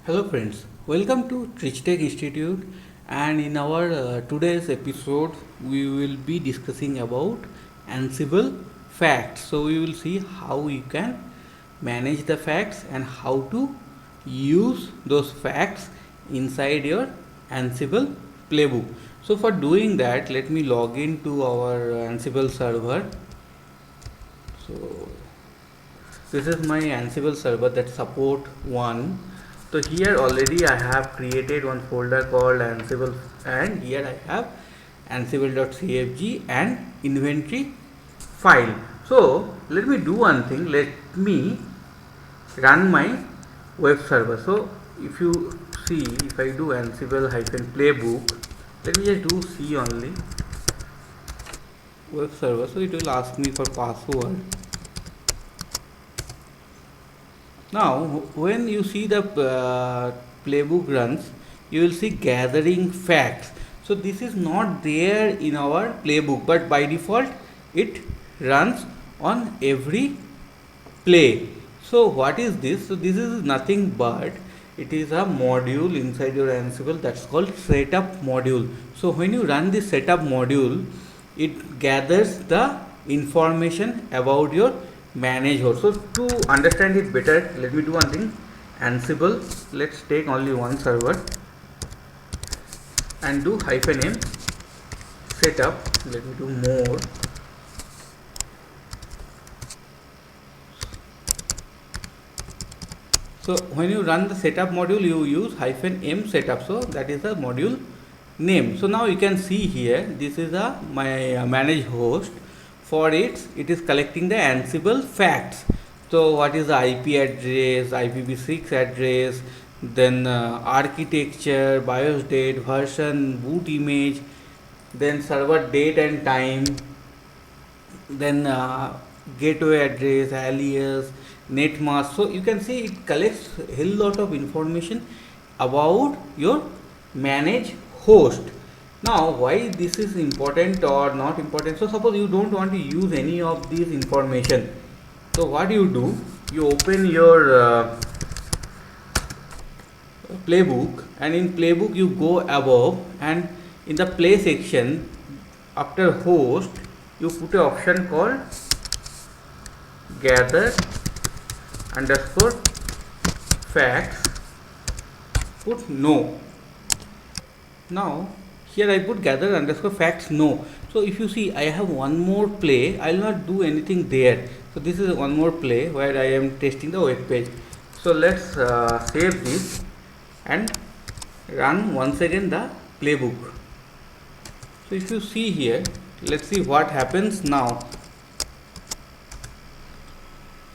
Hello friends, welcome to Trichtech Institute, and in our today's episode we will be discussing about Ansible facts. So we will see how you can manage the facts and how to use those facts inside your Ansible playbook. So for doing that, let me log into our Ansible server. So this is my Ansible server, that support one. So here already I have created one folder called Ansible, and here I have ansible.cfg and inventory file. So let me do one thing, let me run my web server. So if you see, if I do ansible hyphen playbook, let me just do C only, web server. So it will ask me for password. Now, when you see the playbook runs, you will see gathering facts. So this is not there in our playbook, but by default it runs on every play. So what is this? So this is nothing but it is a module inside your Ansible that's called setup module. So when you run this setup module, it gathers the information about your manage host. So to understand it better, let me do one thing. Ansible, let's take only one server and do -m setup. Let me do more. So when you run the setup module, you use -m setup. So that is the module name. So now you can see here, this is my manage host. For it is collecting the Ansible facts. So what is the IP address, IPv6 address, then architecture, BIOS date, version, boot image, then server date and time, then gateway address, alias, net mask. So you can see it collects a hell lot of information about your manage host. Now why this is important or not important? So suppose you don't want to use any of these information. So what you do, you open your playbook, and in playbook you go above, and in the play section after host you put an option called gather underscore facts, put no. Now here I put gather underscore facts no. So if you see, I have one more play, I will not do anything there. So this is one more play where I am testing the web page. So let's save this and run once again the playbook. So if you see here, let's see what happens now.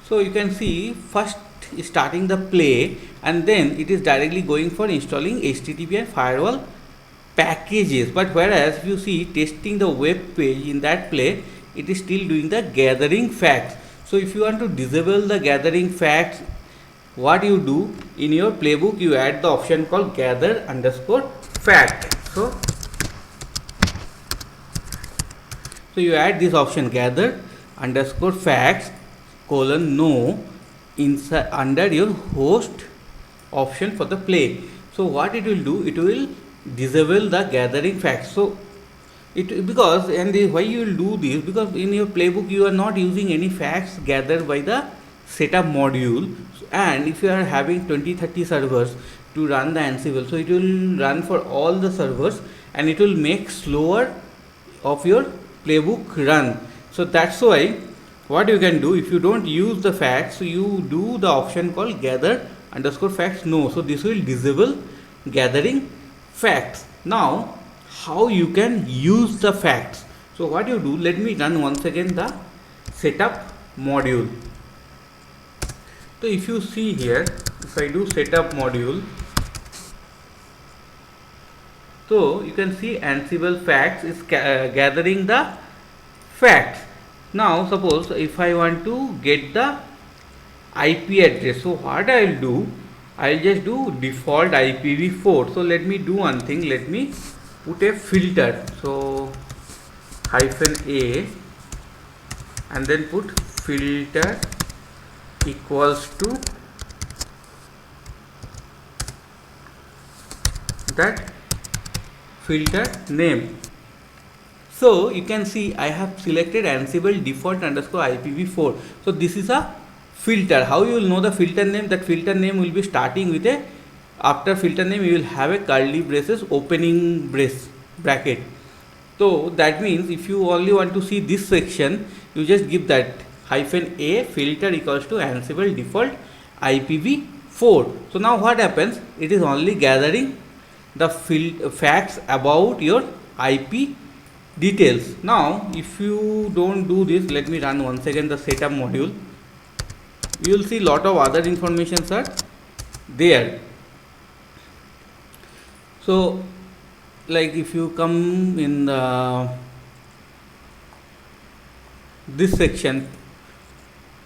So you can see first starting the play, and then it is directly going for installing HTTP and firewall packages. But whereas if you see testing the web page, in that play it is still doing the gathering facts. So if you want to disable the gathering facts, what you do in your playbook, you add the option called gather underscore fact. So you add this option gather underscore facts colon no inside under your host option for the play. So what it will do, it will disable the gathering facts. So it because, and why you will do this, because in your playbook you are not using any facts gathered by the setup module, and if you are having 20-30 servers to run the Ansible, so it will run for all the servers and it will make slower of your playbook run. So that's why what you can do, if you don't use the facts, so you do the option called gather underscore facts no. So this will disable gathering facts. Now how you can use the facts? So what you do, let me run once again the setup module. So if you see here, if I do setup module, so you can see Ansible facts is gathering the facts. Now suppose if I want to get the IP address, so what I will do, I will just do default IPv4. So let me do one thing, let me put a filter. So -a and then put filter equals to that filter name. So you can see I have selected Ansible default underscore IPv4. So this is a filter. How you will know the filter name? That filter name will be starting with a, after filter name you will have a curly braces opening bracket. So that means if you only want to see this section, you just give that -a filter equals to Ansible default IPv4. So now what happens? It is only gathering the facts about your IP details. Now if you don't do this, let me run once again the setup module. You will see lot of other informations are there. So like if you come in the this section,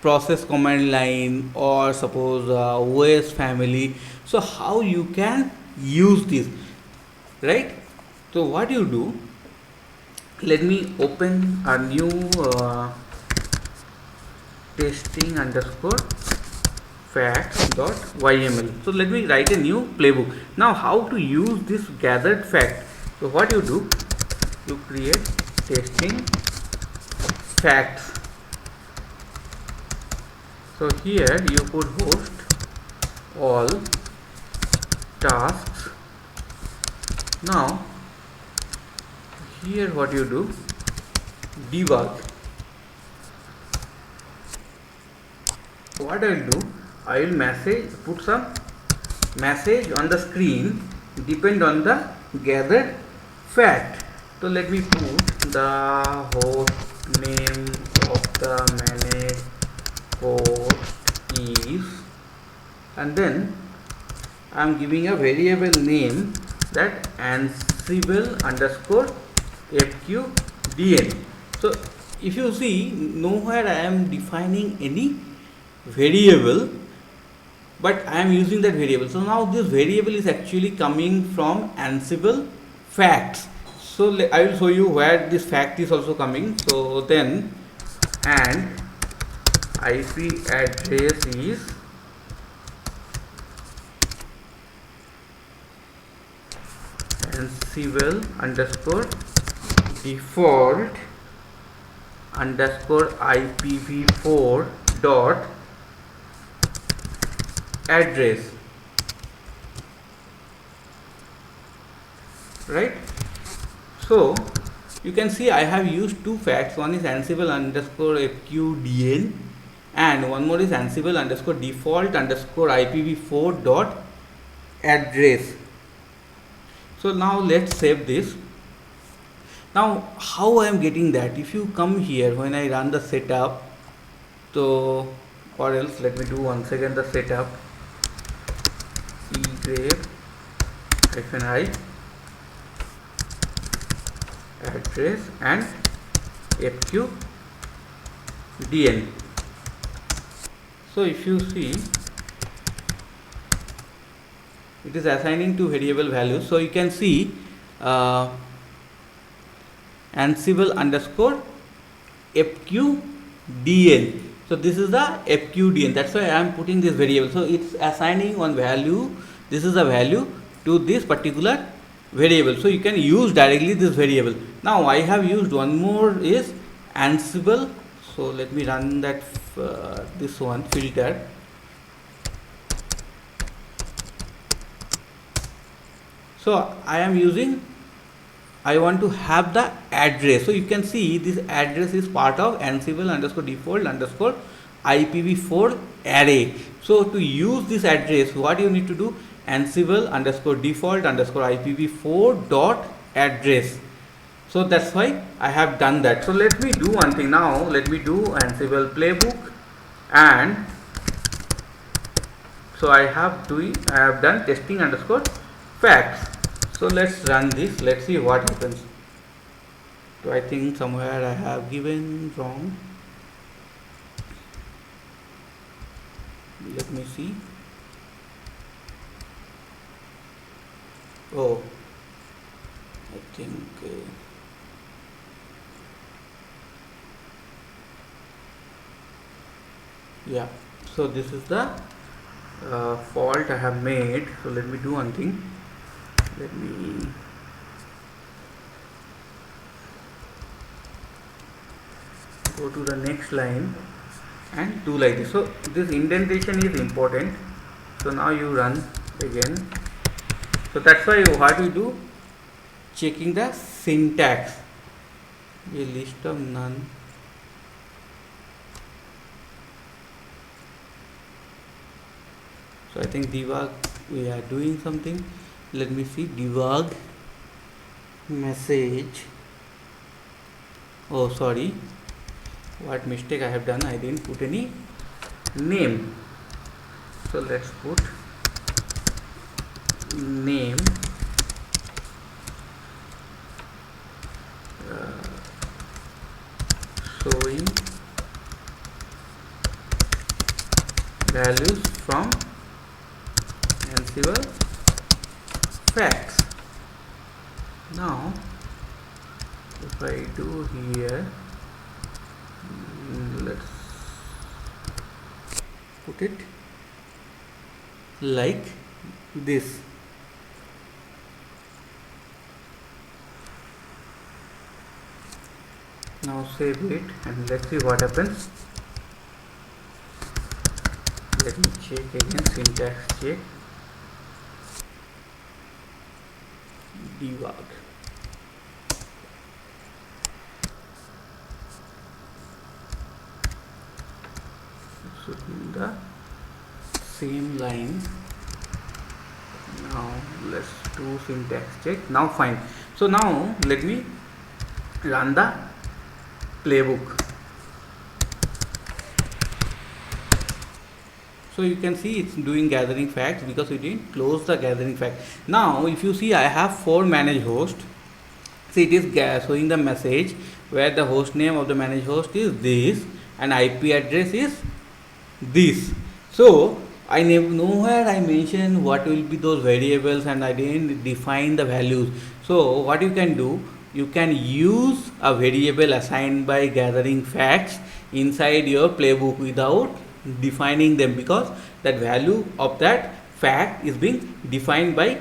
process command line, or suppose OS family, so how you can use this, right? So what you do, let me open a new testing underscore facts.yml. So let me write a new playbook. Now how to use this gathered fact? So what you do, you create testing facts. So here you put host all tasks. Now here what you do, debug. What I will do, I will put some message on the screen depend on the gathered fact. So let me put the host name of the managed host is, and then I am giving a variable name that Ansible underscore fqdn. So if you see, nowhere I am defining any variable, but I am using that variable. So now this variable is actually coming from Ansible facts. So I will show you where this fact is also coming. So then, and IP address is Ansible underscore default underscore IPv4 dot address, right? So you can see I have used two facts. One is Ansible underscore fqdn and one more is Ansible underscore default underscore IPv4 dot address. So now let's save this. Now how I am getting that? If you come here when I run the setup, so or else let me do once again the setup, grep -i address and fqdn. So if you see, it is assigning to variable values. So you can see Ansible underscore fqdn. So this is the fqdn. That's why I am putting this variable. So it's assigning one value. This is a value to this particular variable. So you can use directly this variable. Now I have used one more is Ansible. So let me run that this one filter. So I am using, I want to have the address. So you can see this address is part of Ansible underscore default underscore IPv4 array. So to use this address, what you need to do, Ansible underscore default underscore IPv4 dot address. So that's why I have done that. So let me do one thing now. Let me do Ansible playbook, and so I have done testing underscore facts. So let's run this. Let's see what happens. So I think somewhere I have given wrong. Let me see. Oh, I think yeah. So this is the fault I have made. So let me do one thing. Let me go to the next line and do like this. So this indentation is important. So now you run again. So that's why what we do, checking the syntax. A list of none. So I think debug, we are doing something. Let me see, debug message. Oh sorry, what mistake I have done, I didn't put any name. So let's put name showing values from Ansible facts. Now if I do here, let's put it like this. Now save it and let's see what happens. Let me check again, syntax check, debug. Should be in the same line. Now let's do syntax check. Now fine. So now let me run the playbook. So you can see it's doing gathering facts because we didn't close the gathering fact. Now if you see, I have 4 managed hosts. See, it is showing the message where the host name of the managed host is this and IP address is this. So I nowhere I mentioned what will be those variables and I didn't define the values. So what you can do, you can use a variable assigned by gathering facts inside your playbook without defining them, because that value of that fact is being defined by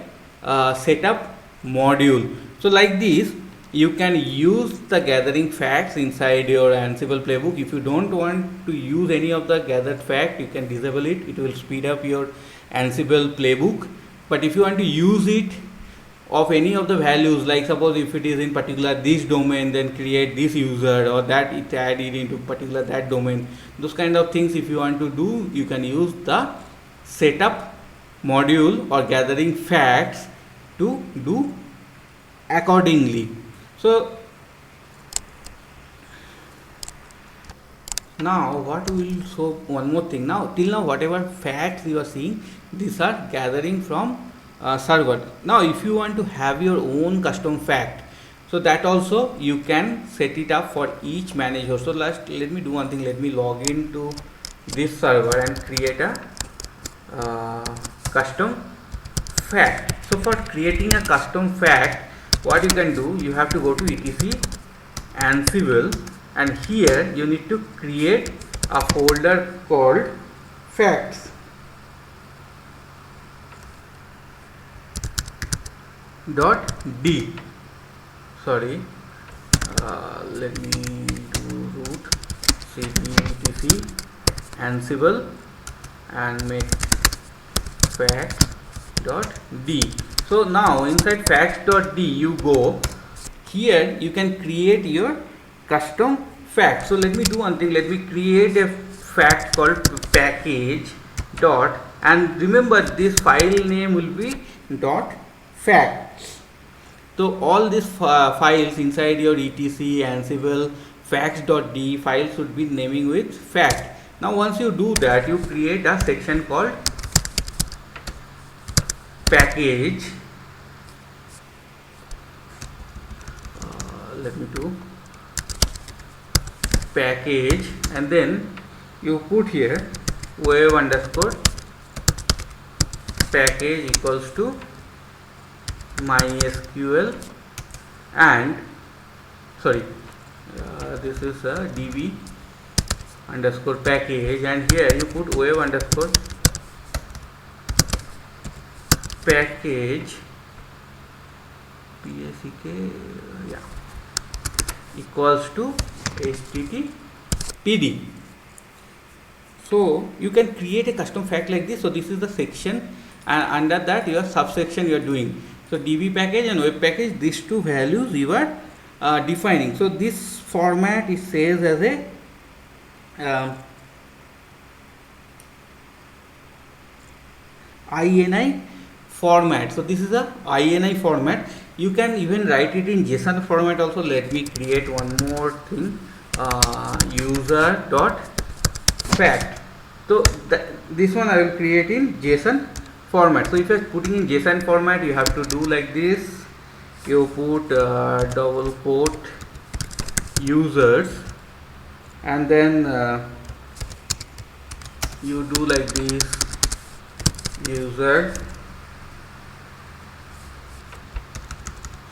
setup module. So like this you can use the gathering facts inside your Ansible playbook. If you don't want to use any of the gathered fact, you can disable it. It will speed up your Ansible playbook. But if you want to use it of any of the values, like suppose if it is in particular this domain, then create this user, or that it add it into particular that domain, those kind of things if you want to do, you can use the setup module or gathering facts to do accordingly. So now what we will show one more thing. Now till now whatever facts you are seeing, these are gathering from server. Now if you want to have your own custom fact, so that also you can set it up for each managed host. So let me do one thing. Let me log into this server and create a custom fact. So for creating a custom fact, what you can do, you have to go to etc Ansible and here you need to create a folder called facts. .d. Sorry, let me do root cd etc Ansible and make facts.d. So now inside facts.d you go here, you can create your custom fact. So let me do one thing. Let me create a fact called package dot, and remember this file name will be dot facts. So all these files inside your etc Ansible facts.d file should be naming with fact. Now once you do that, you create a section called package. Let me do package, and then you put here wave underscore package equals to MySQL and sorry, this is a db underscore package, and here you put wave underscore package PACK, yeah, equals to HTTPD. So you can create a custom fact like this. So this is the section, and under that your subsection you are doing. So DB package and web package, these two values you are defining. So this format it says as a INI format. So this is a INI format. You can even write it in JSON format also. Let me create one more thing. User dot fact. So this one I will create in JSON format. So if you are putting in JSON format, you have to do like this. You put double quote users, and then you do like this, user,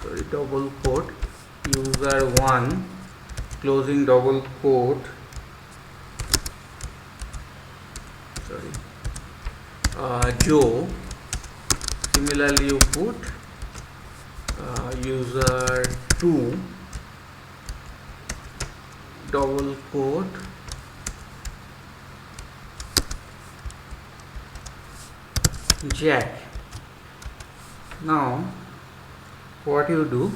sorry, double quote user 1, closing double quote, sorry, Joe. Similarly you put user 2, double quote, Jack. Now what you do,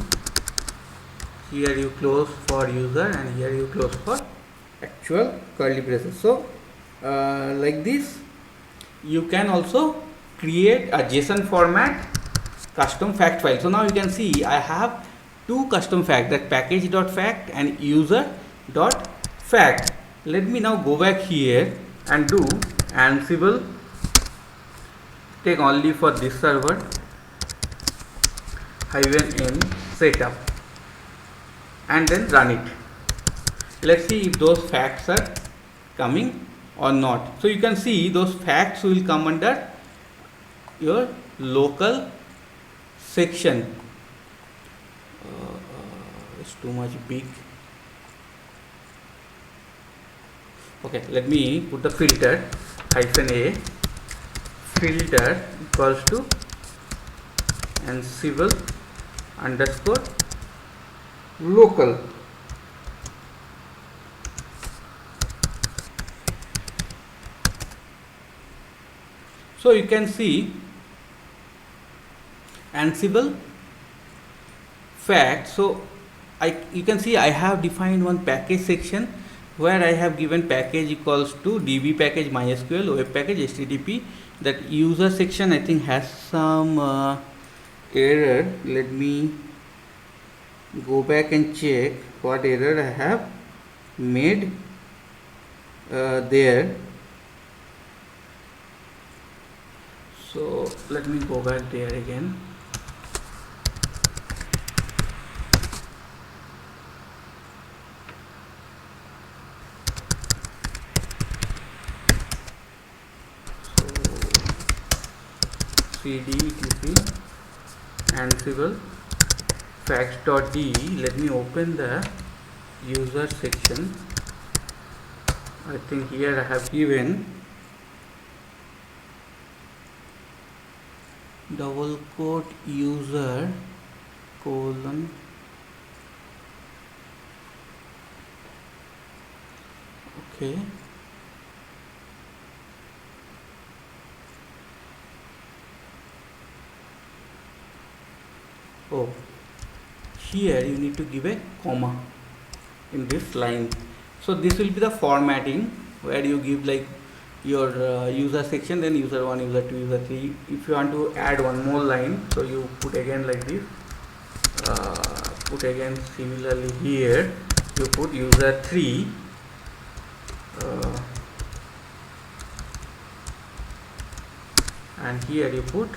here you close for user and here you close for actual curly braces. So like this you can also create a JSON format custom fact file. So now you can see I have two custom fact, that package.fact and user.fact. Let me now go back here and do Ansible, take only for this server, -n setup, and then run it. Let's see if those facts are coming or not. So you can see those facts will come under your local section. It's too much big. Okay, let me put the filter -a, filter equals to Ansible underscore local. So you can see Ansible fact. So you can see I have defined one package section where I have given package equals to DB package MySQL, web package HTTP. That user section I think has some error. Let me go back and check what error I have made there. So let me go back there again. cd etc ansible facts.de. Let me open the user section. I think here I have given double quote user colon okay. Oh, here you need to give a comma in this line. So this will be the formatting where you give like your user section, then user 1, user 2, user 3. If you want to add one more line, so you put again like this, put again similarly here you put user 3, and here you put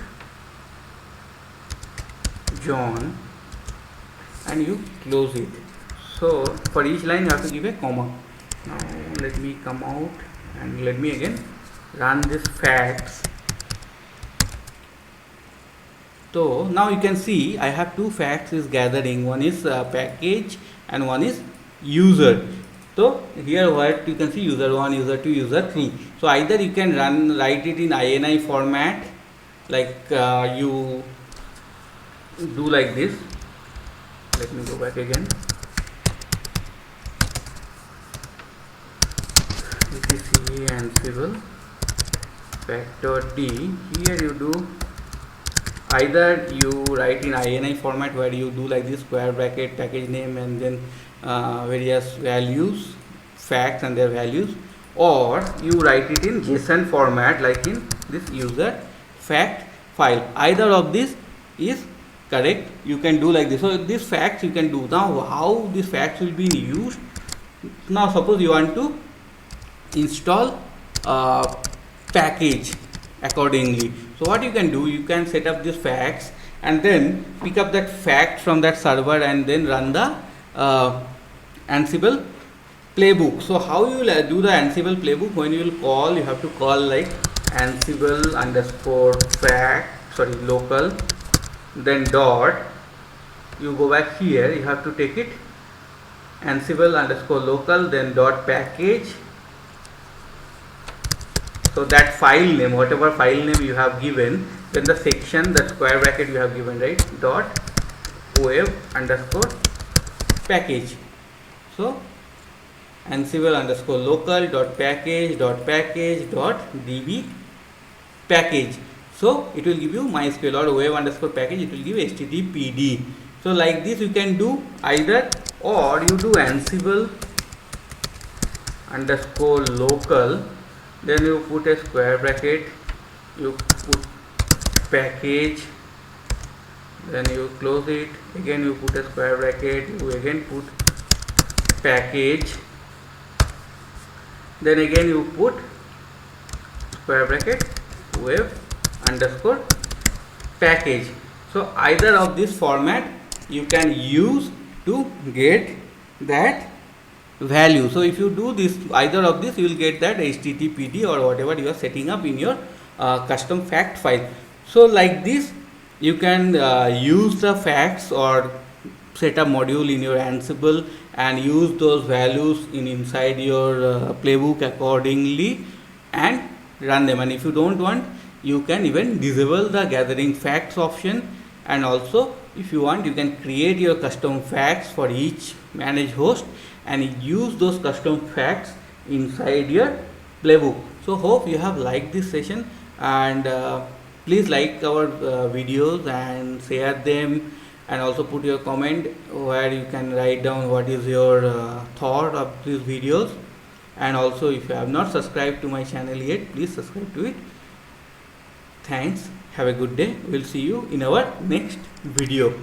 John, and you close it. So for each line you have to give a comma. Now let me come out and let me again run this facts. So now you can see I have two facts is gathering. One is package and one is user. So here what you can see user 1, user 2, user 3. So either you can write it in INI format, like you do like this. let me go back again. etc ansible fact.d. Here you do either you write in ini format where you do like this square bracket package name and then various values, facts and their values, or you write it in JSON format like in this user fact file. Either of this is correct. You can do like this. So these facts you can do. Now how these facts will be used? Now suppose you want to install package accordingly. So what you can do, you can set up these facts and then pick up that fact from that server and then run the Ansible playbook. So how you will do the Ansible playbook? When you will call, you have to call like Ansible underscore fact, sorry, local, then dot, you go back here, you have to take it Ansible underscore local, then dot package. So that file name, whatever file name you have given, then the section, the square bracket you have given, right, dot web underscore package. So Ansible underscore local dot package dot db package. So it will give you MySQL, or web underscore package, it will give httpd. So like this you can do either, or you do Ansible underscore local, then you put a square bracket, you put package, then you close it, again you put a square bracket, you again put package, then again you put square bracket web underscore package. So either of this format you can use to get that value. So if you do this, either of this, you will get that httpd or whatever you are setting up in your custom fact file. So like this you can use the facts or set up module in your Ansible and use those values inside your playbook accordingly and run them. And if you don't want, you can even disable the gathering facts option, and also if you want, you can create your custom facts for each managed host and use those custom facts inside your playbook. So hope you have liked this session, and please like our videos and share them, and also put your comment where you can write down what is your thought of these videos. And also if you have not subscribed to my channel yet, please subscribe to it. Thanks, have a good day. We'll see you in our next video.